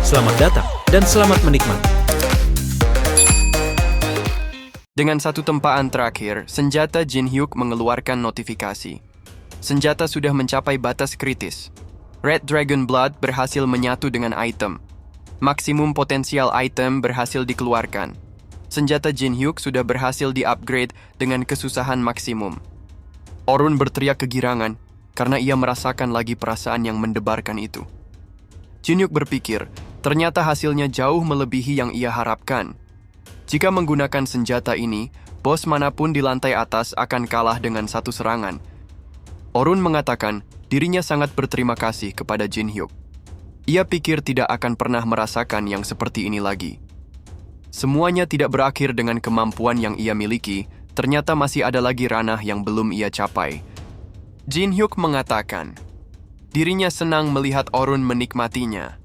Selamat datang dan selamat menikmati. Dengan satu tempaan terakhir, senjata Jin Hyuk mengeluarkan notifikasi. Senjata sudah mencapai batas kritis. Red Dragon Blood berhasil menyatu dengan item. Maksimum potensial item berhasil dikeluarkan. Senjata Jin Hyuk sudah berhasil di-upgrade dengan kesusahan maksimum. Orun berteriak kegirangan karena ia merasakan lagi perasaan yang mendebarkan itu. Jin Hyuk berpikir, ternyata hasilnya jauh melebihi yang ia harapkan. Jika menggunakan senjata ini, bos manapun di lantai atas akan kalah dengan satu serangan. Orun mengatakan dirinya sangat berterima kasih kepada Jin Hyuk. Ia pikir tidak akan pernah merasakan yang seperti ini lagi. Semuanya tidak berakhir dengan kemampuan yang ia miliki, ternyata masih ada lagi ranah yang belum ia capai. Jin Hyuk mengatakan, dirinya senang melihat Orun menikmatinya.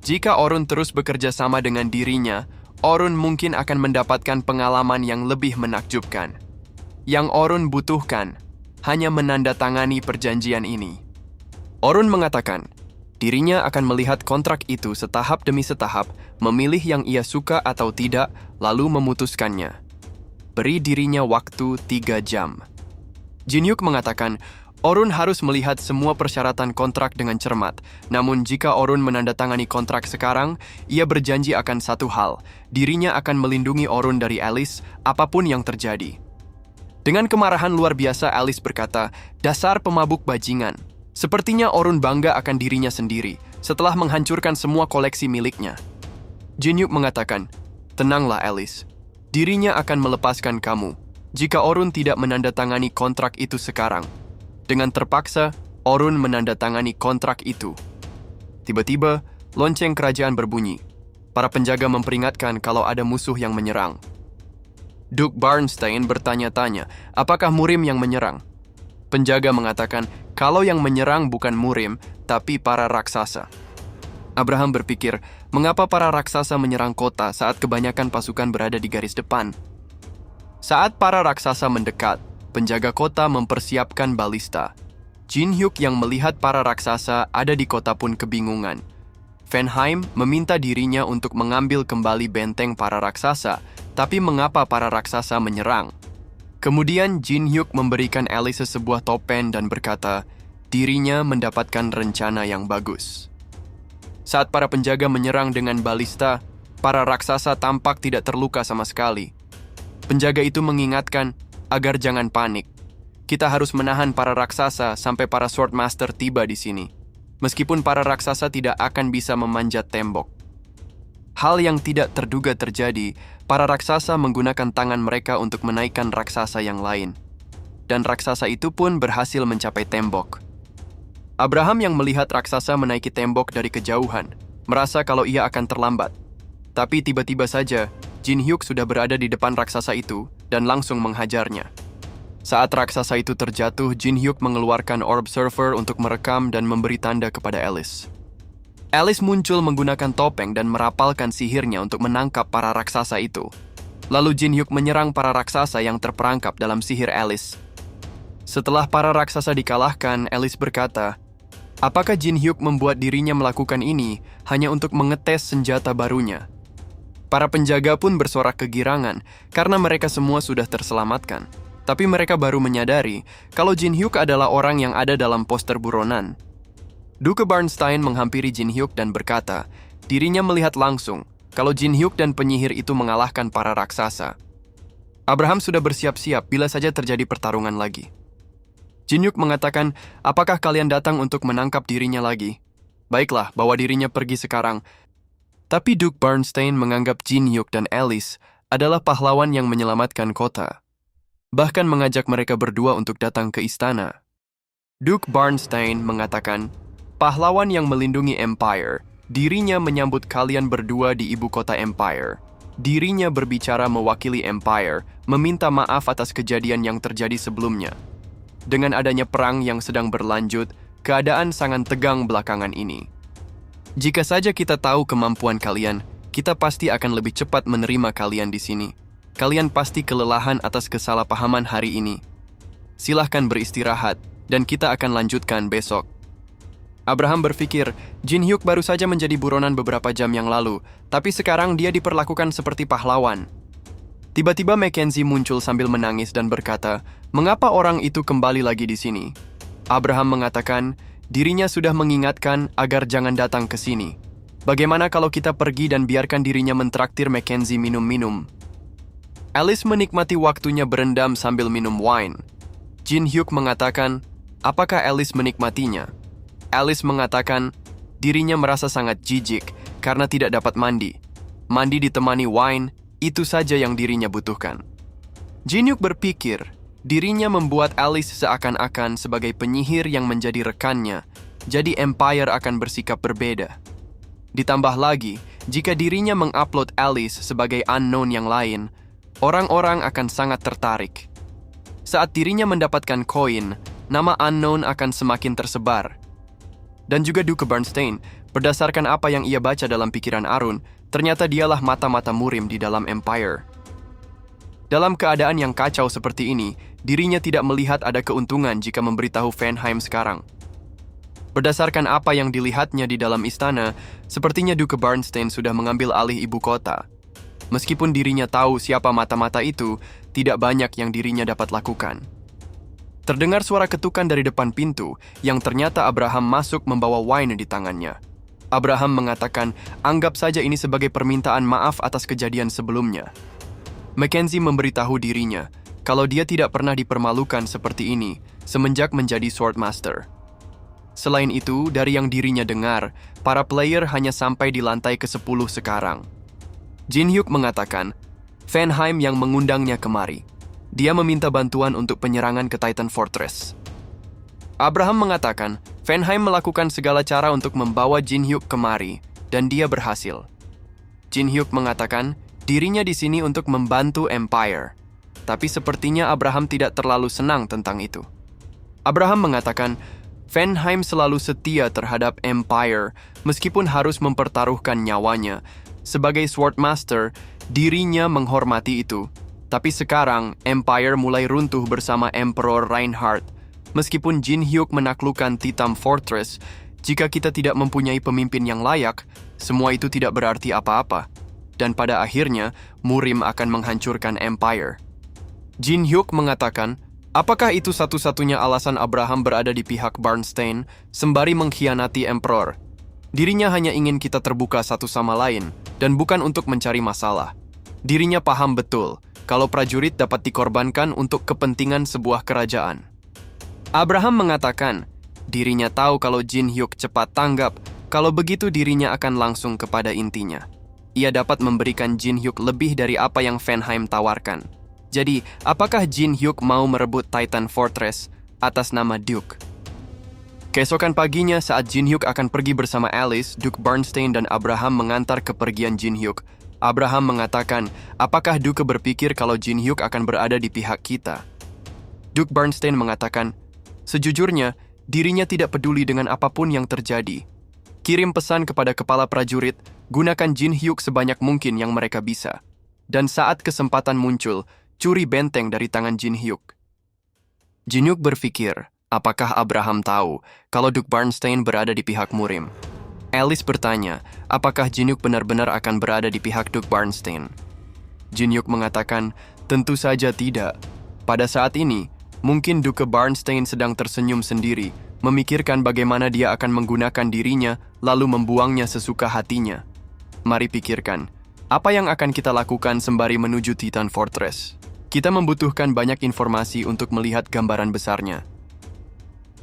Jika Orun terus bekerja sama dengan dirinya, Orun mungkin akan mendapatkan pengalaman yang lebih menakjubkan. Yang Orun butuhkan hanya menandatangani perjanjian ini. Orun mengatakan, dirinya akan melihat kontrak itu setahap demi setahap, memilih yang ia suka atau tidak, lalu memutuskannya. Beri dirinya waktu 3 jam. Jin Hyuk mengatakan, Orun harus melihat semua persyaratan kontrak dengan cermat. Namun jika Orun menandatangani kontrak sekarang, ia berjanji akan satu hal. Dirinya akan melindungi Orun dari Alice, apapun yang terjadi. Dengan kemarahan luar biasa, Alice berkata, dasar pemabuk bajingan. Sepertinya Orun bangga akan dirinya sendiri, setelah menghancurkan semua koleksi miliknya. Jin Hyuk mengatakan, tenanglah Alice. Dirinya akan melepaskan kamu, jika Orun tidak menandatangani kontrak itu sekarang. Dengan terpaksa, Orun menandatangani kontrak itu. Tiba-tiba, lonceng kerajaan berbunyi. Para penjaga memperingatkan kalau ada musuh yang menyerang. Duke Barnstein bertanya-tanya, apakah Murim yang menyerang? Penjaga mengatakan, kalau yang menyerang bukan Murim, tapi para raksasa. Abraham berpikir, mengapa para raksasa menyerang kota saat kebanyakan pasukan berada di garis depan? Saat para raksasa mendekat, penjaga kota mempersiapkan balista. Jin Hyuk yang melihat para raksasa ada di kota pun kebingungan. Fenheim meminta dirinya untuk mengambil kembali benteng para raksasa, tapi mengapa para raksasa menyerang? Kemudian Jin Hyuk memberikan Alice sebuah topen dan berkata, dirinya mendapatkan rencana yang bagus. Saat para penjaga menyerang dengan balista, para raksasa tampak tidak terluka sama sekali. Penjaga itu mengingatkan, agar jangan panik. Kita harus menahan para raksasa sampai para Swordmaster tiba di sini. Meskipun para raksasa tidak akan bisa memanjat tembok. Hal yang tidak terduga terjadi, para raksasa menggunakan tangan mereka untuk menaikkan raksasa yang lain. Dan raksasa itu pun berhasil mencapai tembok. Abraham yang melihat raksasa menaiki tembok dari kejauhan, merasa kalau ia akan terlambat. Tapi tiba-tiba saja, Jin Hyuk sudah berada di depan raksasa itu dan langsung menghajarnya. Saat raksasa itu terjatuh, Jin Hyuk mengeluarkan Orb Surfer untuk merekam dan memberi tanda kepada Alice. Alice muncul menggunakan topeng dan merapalkan sihirnya untuk menangkap para raksasa itu. Lalu Jin Hyuk menyerang para raksasa yang terperangkap dalam sihir Alice. Setelah para raksasa dikalahkan, Alice berkata, apakah Jin Hyuk membuat dirinya melakukan ini hanya untuk mengetes senjata barunya? Para penjaga pun bersorak kegirangan karena mereka semua sudah terselamatkan. Tapi mereka baru menyadari kalau Jin Hyuk adalah orang yang ada dalam poster buronan. Duke Barnstein menghampiri Jin Hyuk dan berkata, dirinya melihat langsung kalau Jin Hyuk dan penyihir itu mengalahkan para raksasa. Abraham sudah bersiap-siap bila saja terjadi pertarungan lagi. Jin Hyuk mengatakan, apakah kalian datang untuk menangkap dirinya lagi? Baiklah, bawa dirinya pergi sekarang. Tapi Duke Barnstein menganggap Jin Hyuk dan Alice adalah pahlawan yang menyelamatkan kota. Bahkan mengajak mereka berdua untuk datang ke istana. Duke Barnstein mengatakan, pahlawan yang melindungi Empire, dirinya menyambut kalian berdua di ibu kota Empire. Dirinya berbicara mewakili Empire, meminta maaf atas kejadian yang terjadi sebelumnya. Dengan adanya perang yang sedang berlanjut, keadaan sangat tegang belakangan ini. Jika saja kita tahu kemampuan kalian, kita pasti akan lebih cepat menerima kalian di sini. Kalian pasti kelelahan atas kesalahpahaman hari ini. Silahkan beristirahat, dan kita akan lanjutkan besok. Abraham berpikir, Jin Hyuk baru saja menjadi buronan beberapa jam yang lalu, tapi sekarang dia diperlakukan seperti pahlawan. Tiba-tiba Mackenzie muncul sambil menangis dan berkata, "Mengapa orang itu kembali lagi di sini?" Abraham mengatakan, dirinya sudah mengingatkan agar jangan datang ke sini. Bagaimana kalau kita pergi dan biarkan dirinya mentraktir Mackenzie minum-minum? Alice menikmati waktunya berendam sambil minum wine. Jin Hyuk mengatakan, apakah Alice menikmatinya? Alice mengatakan, dirinya merasa sangat jijik karena tidak dapat mandi. Mandi ditemani wine, itu saja yang dirinya butuhkan. Jin Hyuk berpikir, dirinya membuat Alice seakan-akan sebagai penyihir yang menjadi rekannya, jadi Empire akan bersikap berbeda. Ditambah lagi, jika dirinya mengupload Alice sebagai unknown yang lain, orang-orang akan sangat tertarik. Saat dirinya mendapatkan koin, nama unknown akan semakin tersebar. Dan juga Duke Bernstein, berdasarkan apa yang ia baca dalam pikiran Arun, ternyata dialah mata-mata murim di dalam Empire. Dalam keadaan yang kacau seperti ini, dirinya tidak melihat ada keuntungan jika memberitahu Fenheim sekarang. Berdasarkan apa yang dilihatnya di dalam istana, sepertinya Duke Bernstein sudah mengambil alih ibu kota. Meskipun dirinya tahu siapa mata-mata itu, tidak banyak yang dirinya dapat lakukan. Terdengar suara ketukan dari depan pintu, yang ternyata Abraham masuk membawa wine di tangannya. Abraham mengatakan, anggap saja ini sebagai permintaan maaf atas kejadian sebelumnya. Mackenzie memberitahu dirinya, kalau dia tidak pernah dipermalukan seperti ini, semenjak menjadi Swordmaster. Selain itu, dari yang dirinya dengar, para player hanya sampai di lantai ke-10 sekarang. Jin Hyuk mengatakan, Fenheim yang mengundangnya kemari. Dia meminta bantuan untuk penyerangan ke Titan Fortress. Abraham mengatakan, Fenheim melakukan segala cara untuk membawa Jin Hyuk kemari, dan dia berhasil. Jin Hyuk mengatakan, dirinya di sini untuk membantu Empire. Tapi sepertinya Abraham tidak terlalu senang tentang itu. Abraham mengatakan, Fenheim selalu setia terhadap Empire, meskipun harus mempertaruhkan nyawanya. Sebagai Swordmaster, dirinya menghormati itu. Tapi sekarang, Empire mulai runtuh bersama Emperor Reinhardt. Meskipun Jin Hyuk menaklukkan Titan Fortress, jika kita tidak mempunyai pemimpin yang layak, semua itu tidak berarti apa-apa. Dan pada akhirnya, Murim akan menghancurkan Empire. Jin Hyuk mengatakan, apakah itu satu-satunya alasan Abraham berada di pihak Bernstein, sembari mengkhianati Emperor? Dirinya hanya ingin kita terbuka satu sama lain, dan bukan untuk mencari masalah. Dirinya paham betul, kalau prajurit dapat dikorbankan untuk kepentingan sebuah kerajaan. Abraham mengatakan, dirinya tahu kalau Jin Hyuk cepat tanggap, kalau begitu dirinya akan langsung kepada intinya. Ia dapat memberikan Jin Hyuk lebih dari apa yang Fenheim tawarkan. Jadi, apakah Jin Hyuk mau merebut Titan Fortress atas nama Duke? Keesokan paginya saat Jin Hyuk akan pergi bersama Alice, Duke Bernstein dan Abraham mengantar kepergian Jin Hyuk. Abraham mengatakan, apakah Duke berpikir kalau Jin Hyuk akan berada di pihak kita? Duke Bernstein mengatakan, sejujurnya, dirinya tidak peduli dengan apapun yang terjadi. Kirim pesan kepada kepala prajurit, gunakan Jin Hyuk sebanyak mungkin yang mereka bisa. Dan saat kesempatan muncul, curi benteng dari tangan Jin Hyuk. Jin Hyuk berpikir, apakah Abraham tahu kalau Duke Bernstein berada di pihak Murim? Alice bertanya, apakah Jin Hyuk benar-benar akan berada di pihak Duke Bernstein? Jin Hyuk mengatakan, tentu saja tidak. Pada saat ini, mungkin Duke Bernstein sedang tersenyum sendiri, memikirkan bagaimana dia akan menggunakan dirinya, lalu membuangnya sesuka hatinya. Mari pikirkan, apa yang akan kita lakukan sembari menuju Titan Fortress? Kita membutuhkan banyak informasi untuk melihat gambaran besarnya.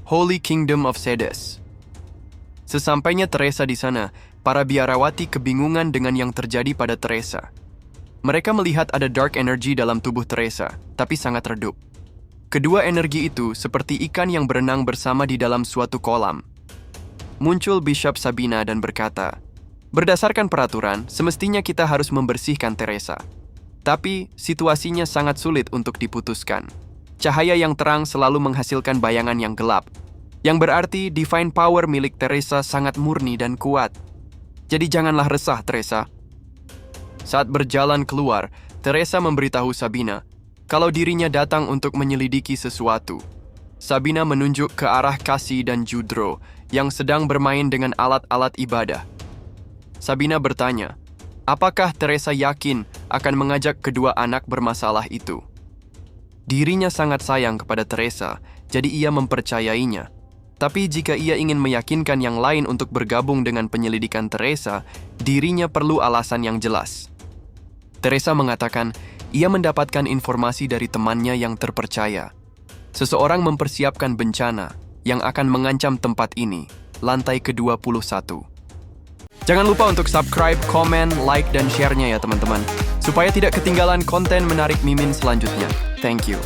Holy Kingdom of Sedes. Sesampainya Teresa di sana, para biarawati kebingungan dengan yang terjadi pada Teresa. Mereka melihat ada dark energy dalam tubuh Teresa, tapi sangat redup. Kedua energi itu seperti ikan yang berenang bersama di dalam suatu kolam. Muncul Bishop Sabina dan berkata, berdasarkan peraturan, semestinya kita harus membersihkan Teresa. Tapi, situasinya sangat sulit untuk diputuskan. Cahaya yang terang selalu menghasilkan bayangan yang gelap, yang berarti divine power milik Teresa sangat murni dan kuat. Jadi janganlah resah, Teresa. Saat berjalan keluar, Teresa memberitahu Sabina kalau dirinya datang untuk menyelidiki sesuatu. Sabina menunjuk ke arah Kasi dan Judro yang sedang bermain dengan alat-alat ibadah. Sabina bertanya, apakah Teresa yakin akan mengajak kedua anak bermasalah itu? Dirinya sangat sayang kepada Teresa, jadi ia mempercayainya. Tapi jika ia ingin meyakinkan yang lain untuk bergabung dengan penyelidikan Teresa, dirinya perlu alasan yang jelas. Teresa mengatakan ia mendapatkan informasi dari temannya yang terpercaya. Seseorang mempersiapkan bencana yang akan mengancam tempat ini, lantai ke-21. Jangan lupa untuk subscribe, komen, like, dan share-nya ya teman-teman, supaya tidak ketinggalan konten menarik Mimin selanjutnya. Thank you.